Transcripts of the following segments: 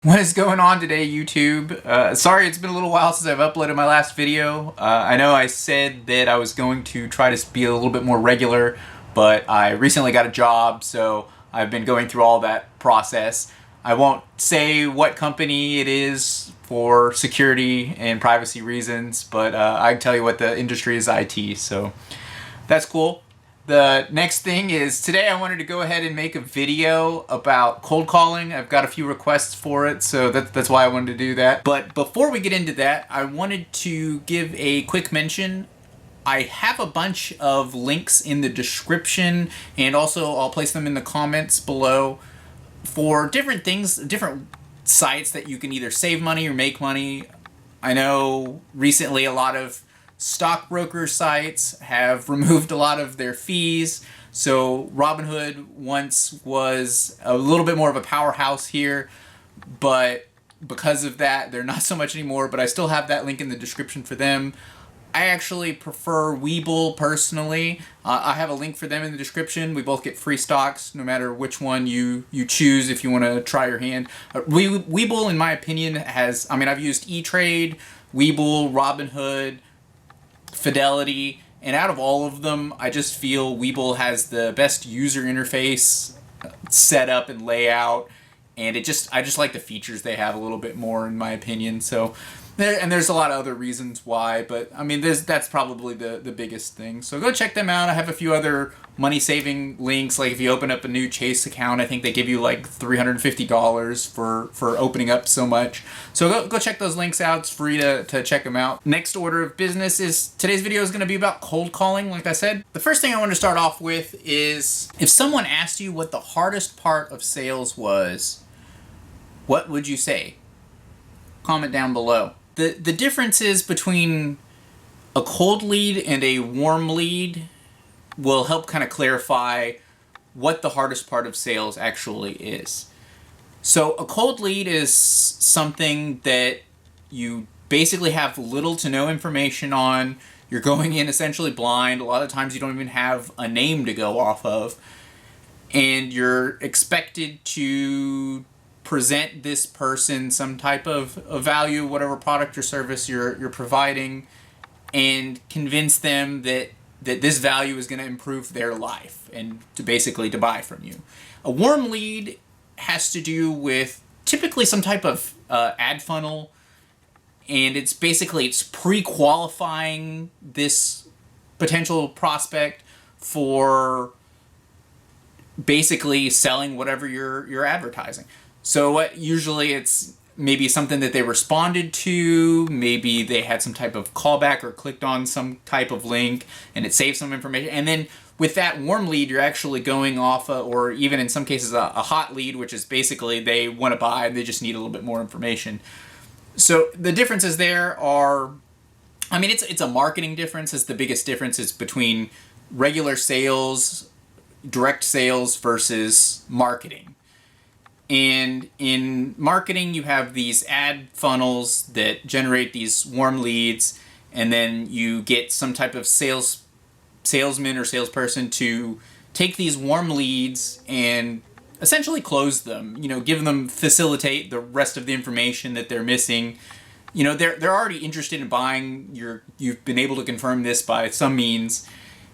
What is going on today, YouTube? Sorry it's been a little while since I've uploaded my last video. I know I said that I was going to try to be a little bit more regular, but I recently got a job, so I've been going through all that process. I won't say what company it is for security and privacy reasons, but I can tell you what the industry is: IT, so that's cool. The next thing is, today I wanted to go ahead and make a video about cold calling. I've got a few requests for it, so that's why I wanted to do that. But before we get into that, I wanted to give a quick mention. I have a bunch of links in the description, and also I'll place them in the comments below for different things, different sites that you can either save money or make money. I know recently a lot of stockbroker sites have removed a lot of their fees. So Robinhood once was a little bit more of a powerhouse here, but because of that, they're not so much anymore. But I still have that link in the description for them. I actually prefer Webull personally. I have a link for them in the description. We both get free stocks no matter which one you choose if you want to try your hand. Webull, in my opinion, has, I've used E-Trade, Webull, Robinhood, Fidelity, and out of all of them, I just feel Webull has the best user interface, setup, and layout, and I just like the features they have a little bit more, in my opinion. So there's a lot of other reasons why, but that's probably the biggest thing. So go check them out. I have a few other money saving links. Like if you open up a new Chase account, I think they give you like $350 for opening up so much. So go check those links out. It's free to check them out. Next order of business is, today's video is going to be about cold calling. Like I said, the first thing I want to start off with is, if someone asked you what the hardest part of sales was, what would you say? Comment down below. The differences between a cold lead and a warm lead will help kind of clarify what the hardest part of sales actually is. So a cold lead is something that you basically have little to no information on. You're going in essentially blind. A lot of times you don't even have a name to go off of. And you're expected to present this person some type of value, whatever product or service you're providing, and convince them that this value is going to improve their life and to buy from you. A warm lead has to do with typically some type of ad funnel, and it's pre-qualifying this potential prospect for basically selling whatever you're advertising. So usually it's maybe something that they responded to, maybe they had some type of callback or clicked on some type of link and it saved some information. And then with that warm lead, you're actually going off or even in some cases a hot lead, which is basically they want to buy and they just need a little bit more information. So the differences there are, it's a marketing difference. It's the biggest difference is between regular sales, direct sales versus marketing. And in marketing, you have these ad funnels that generate these warm leads, and then you get some type of salesman or salesperson to take these warm leads and essentially close them. Facilitate the rest of the information that they're missing. They're already interested in buying. You've been able to confirm this by some means.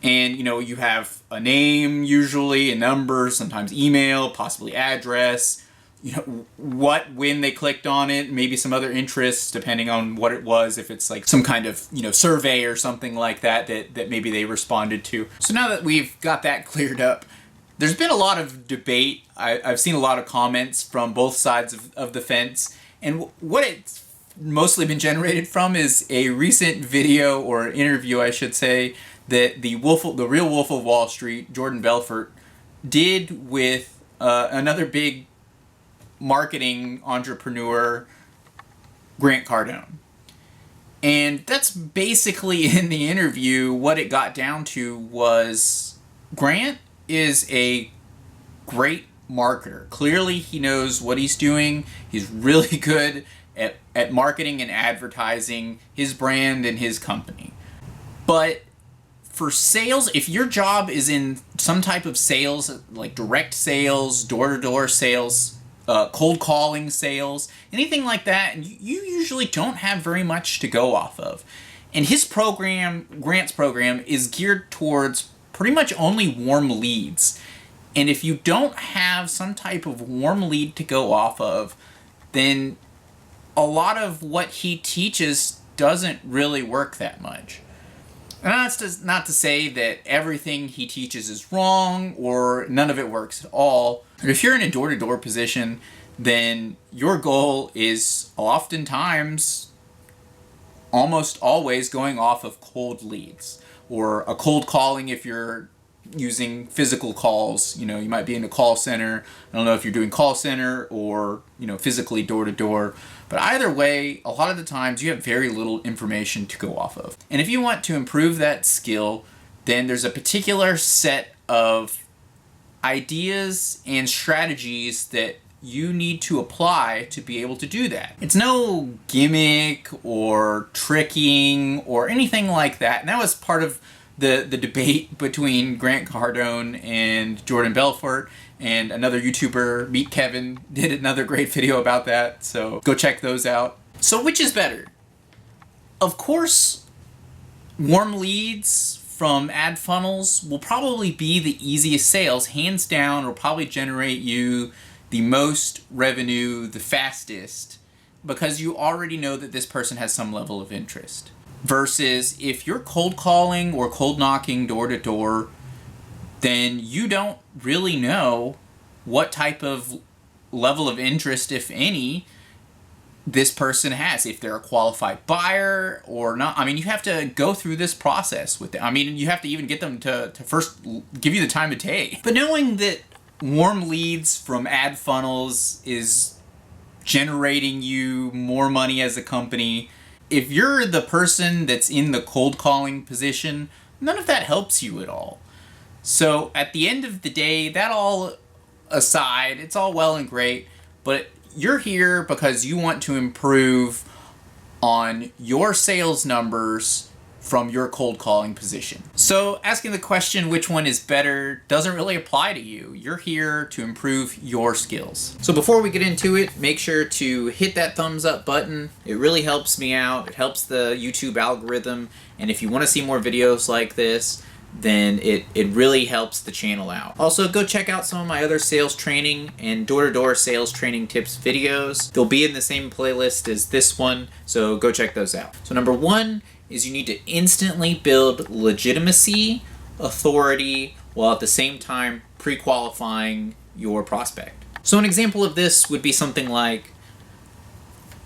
And, you have a name, usually, a number, sometimes email, possibly address, when they clicked on it, maybe some other interests, depending on what it was, if it's like some kind of, survey or something like that maybe they responded to. So now that we've got that cleared up, there's been a lot of debate. I've seen a lot of comments from both sides of the fence, and what it's mostly been generated from is a recent video, or interview, I should say, that the real Wolf of Wall Street, Jordan Belfort, did with another big marketing entrepreneur, Grant Cardone. And that's basically, in the interview, what it got down to was Grant is a great marketer. Clearly he knows what he's doing. He's really good at marketing and advertising his brand and his company. But for sales, if your job is in some type of sales, like direct sales, door-to-door sales, cold calling sales, anything like that, and you usually don't have very much to go off of. And his program, Grant's program, is geared towards pretty much only warm leads. And if you don't have some type of warm lead to go off of, then a lot of what he teaches doesn't really work that much. And that's not to say that everything he teaches is wrong or none of it works at all. But if you're in a door-to-door position, then your goal is oftentimes, almost always, going off of cold leads, or a cold calling if you're using physical calls. You might be in a call center. I don't know if you're doing call center or, physically door-to-door. But either way, a lot of the times you have very little information to go off of. And if you want to improve that skill, then there's a particular set of ideas and strategies that you need to apply to be able to do that. It's no gimmick or tricking or anything like that. And that was part of the debate between Grant Cardone and Jordan Belfort, and another YouTuber, Meet Kevin, did another great video about that, so go check those out. So which is better? Of course, warm leads from ad funnels will probably be the easiest sales. Hands down, will probably generate you the most revenue the fastest, because you already know that this person has some level of interest. Versus if you're cold calling or cold knocking door to door, then you don't really know what type of level of interest, if any, this person has. If they're a qualified buyer or not. I mean, you have to go through this process with them. I mean, you have to even get them to first give you the time of day. But knowing that warm leads from ad funnels is generating you more money as a company, if you're the person that's in the cold calling position, none of that helps you at all. So at the end of the day, that all aside, it's all well and great, but you're here because you want to improve on your sales numbers from your cold calling position. So asking the question which one is better doesn't really apply to you. You're here to improve your skills. So before we get into it, make sure to hit that thumbs up button. It really helps me out. It helps the YouTube algorithm. And if you want to see more videos like this, then it really helps the channel out. Also, go check out some of my other sales training and door-to-door sales training tips videos. They'll be in the same playlist as this one, so go check those out. So number one is you need to instantly build legitimacy, authority, while at the same time pre-qualifying your prospect. So an example of this would be something like,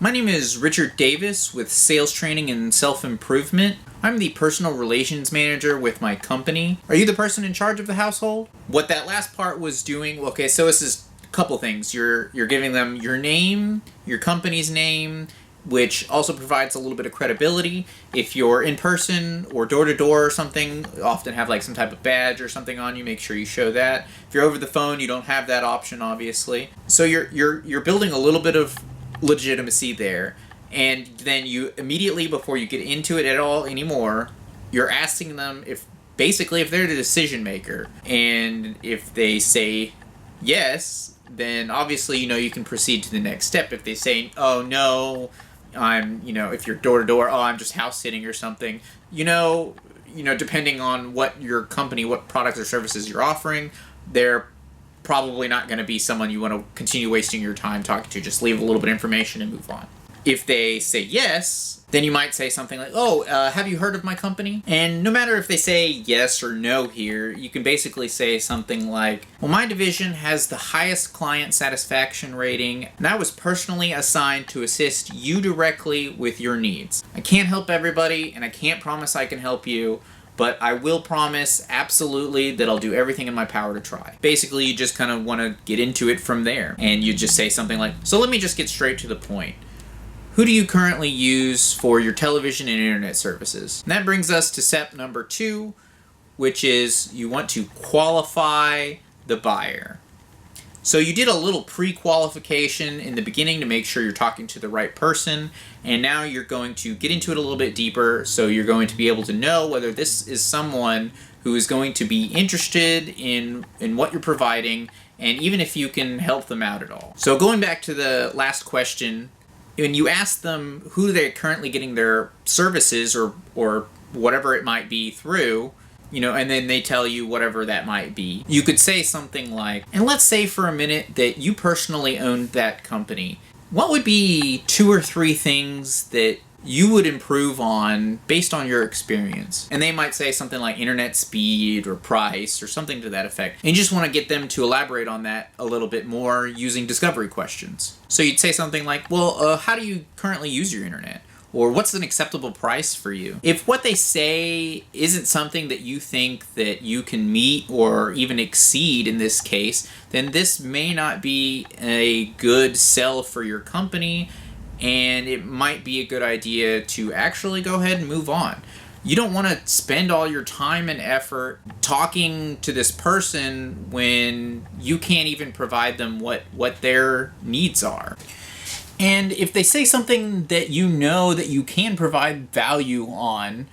my name is Richard Davis with Sales Training and Self-Improvement. I'm the personal relations manager with my company. Are you the person in charge of the household? What that last part was doing, okay, so this is a couple things. You're giving them your name, your company's name, which also provides a little bit of credibility. If you're in person or door-to-door or something, you often have like some type of badge or something on you, make sure you show that. If you're over the phone, you don't have that option, obviously. So you're building a little bit of legitimacy there, and then you immediately, before you get into it at all anymore, you're asking them if they're the decision maker, and if they say yes, then obviously you can proceed to the next step. If they say, oh no, if you're door to door, oh, I'm just house sitting or something, depending on what your company, what products or services you're offering, they're probably not going to be someone you want to continue wasting your time talking to. Just leave a little bit of information and move on. If they say yes, then you might say something like, oh, have you heard of my company? And no matter if they say yes or no here, you can basically say something like, well, my division has the highest client satisfaction rating, and I was personally assigned to assist you directly with your needs. I can't help everybody, and I can't promise I can help you, but I will promise absolutely that I'll do everything in my power to try. Basically, you just kind of want to get into it from there, and you just say something like, so let me just get straight to the point. Who do you currently use for your television and internet services? And that brings us to step number 2, which is you want to qualify the buyer. So you did a little pre-qualification in the beginning to make sure you're talking to the right person, and now you're going to get into it a little bit deeper, so you're going to be able to know whether this is someone who is going to be interested in what you're providing and even if you can help them out at all. So going back to the last question, when you ask them who they're currently getting their services or whatever it might be through, and then they tell you whatever that might be, you could say something like, and let's say for a minute that you personally owned that company. What would be 2 or 3 things that you would improve on based on your experience? And they might say something like internet speed or price or something to that effect. And you just want to get them to elaborate on that a little bit more using discovery questions. So you'd say something like, well, how do you currently use your internet? Or what's an acceptable price for you? If what they say isn't something that you think that you can meet or even exceed in this case, then this may not be a good sell for your company, and it might be a good idea to actually go ahead and move on. You don't want to spend all your time and effort talking to this person when you can't even provide them what their needs are. And if they say something that you know that you can provide value on,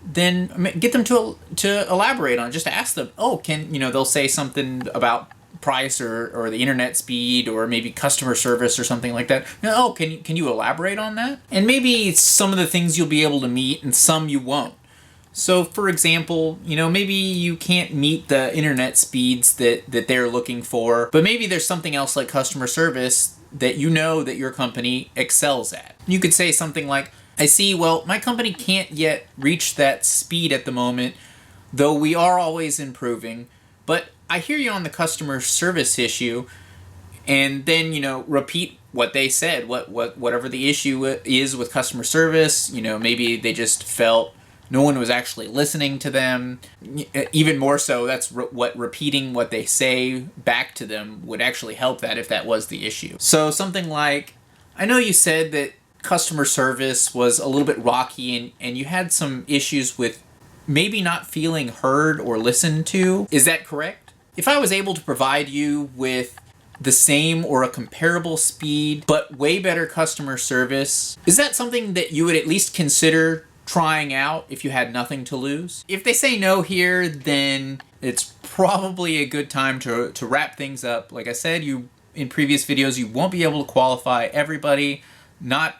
then get them to elaborate on it. Just ask them, they'll say something about price or the internet speed or maybe customer service or something like that. Can you elaborate on that? And maybe some of the things you'll be able to meet and some you won't. So for example, maybe you can't meet the internet speeds that they're looking for, but maybe there's something else like customer service that that your company excels at. You could say something like, I see, my company can't yet reach that speed at the moment, though we are always improving, but I hear you on the customer service issue, and then, repeat what they said, whatever the issue is with customer service. Maybe they just felt no one was actually listening to them. Even more so, that's what repeating what they say back to them would actually help that if that was the issue. So something like, I know you said that customer service was a little bit rocky and you had some issues with maybe not feeling heard or listened to. Is that correct? If I was able to provide you with the same or a comparable speed, but way better customer service, is that something that you would at least consider trying out if you had nothing to lose? If they say no here, then it's probably a good time to wrap things up. Like I said, in previous videos, you won't be able to qualify everybody.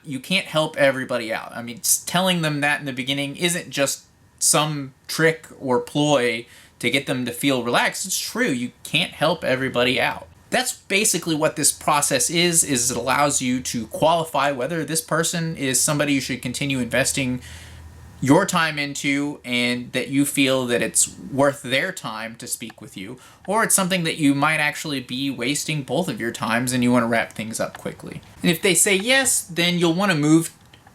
You can't help everybody out. I mean, telling them that in the beginning isn't just some trick or ploy to get them to feel relaxed. It's true, you can't help everybody out. That's basically what this process is it allows you to qualify whether this person is somebody you should continue investing your time into and that you feel that it's worth their time to speak with you, or it's something that you might actually be wasting both of your times and you want to wrap things up quickly. And if they say yes, then you'll want to move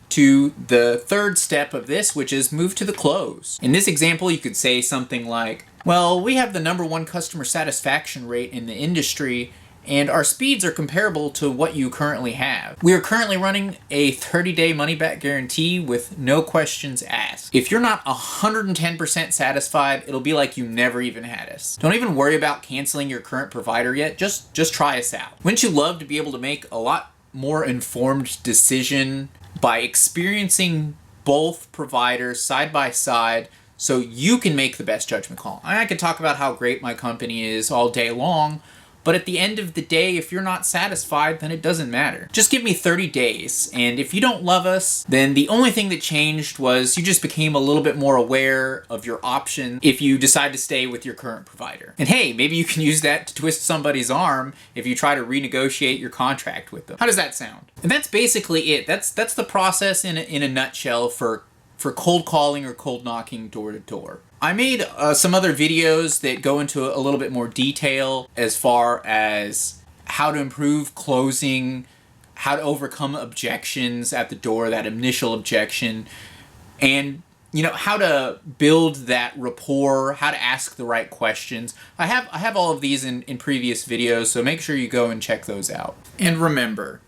to the third step of this, which is move to the close. In this example, you could say something like, well, we have the #1 customer satisfaction rate in the industry, and our speeds are comparable to what you currently have. We are currently running a 30-day money-back guarantee with no questions asked. If you're not 110% satisfied, it'll be like you never even had us. Don't even worry about canceling your current provider yet. Just try us out. Wouldn't you love to be able to make a lot more informed decision by experiencing both providers side by side so you can make the best judgment call? I could talk about how great my company is all day long, but at the end of the day, if you're not satisfied, then it doesn't matter. Just give me 30 days, and if you don't love us, then the only thing that changed was you just became a little bit more aware of your options if you decide to stay with your current provider. And hey, maybe you can use that to twist somebody's arm if you try to renegotiate your contract with them. How does that sound? And that's basically it. That's the process in a nutshell for cold calling or cold knocking door to door. I made some other videos that go into a little bit more detail as far as how to improve closing, how to overcome objections at the door, that initial objection, and how to build that rapport, how to ask the right questions. I have all of these in previous videos, so make sure you go and check those out. And remember,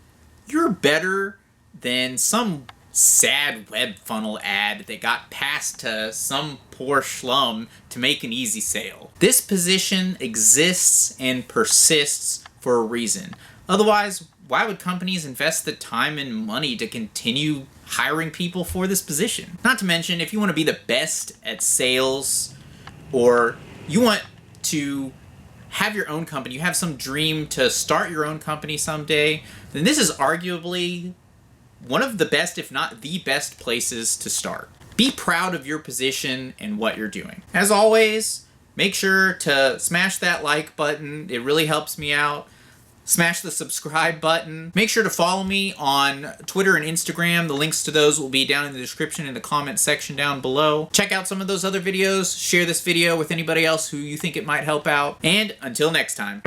you're better than some sad web funnel ad that got passed to some poor schlum to make an easy sale. This position exists and persists for a reason. Otherwise, why would companies invest the time and money to continue hiring people for this position? Not to mention, if you want to be the best at sales, or you want to have your own company, you have some dream to start your own company someday, then this is arguably one of the best, if not the best places to start. Be proud of your position and what you're doing. As always, make sure to smash that like button. It really helps me out. Smash the subscribe button. Make sure to follow me on Twitter and Instagram. The links to those will be down in the description in the comment section down below. Check out some of those other videos. Share this video with anybody else who you think it might help out. And until next time.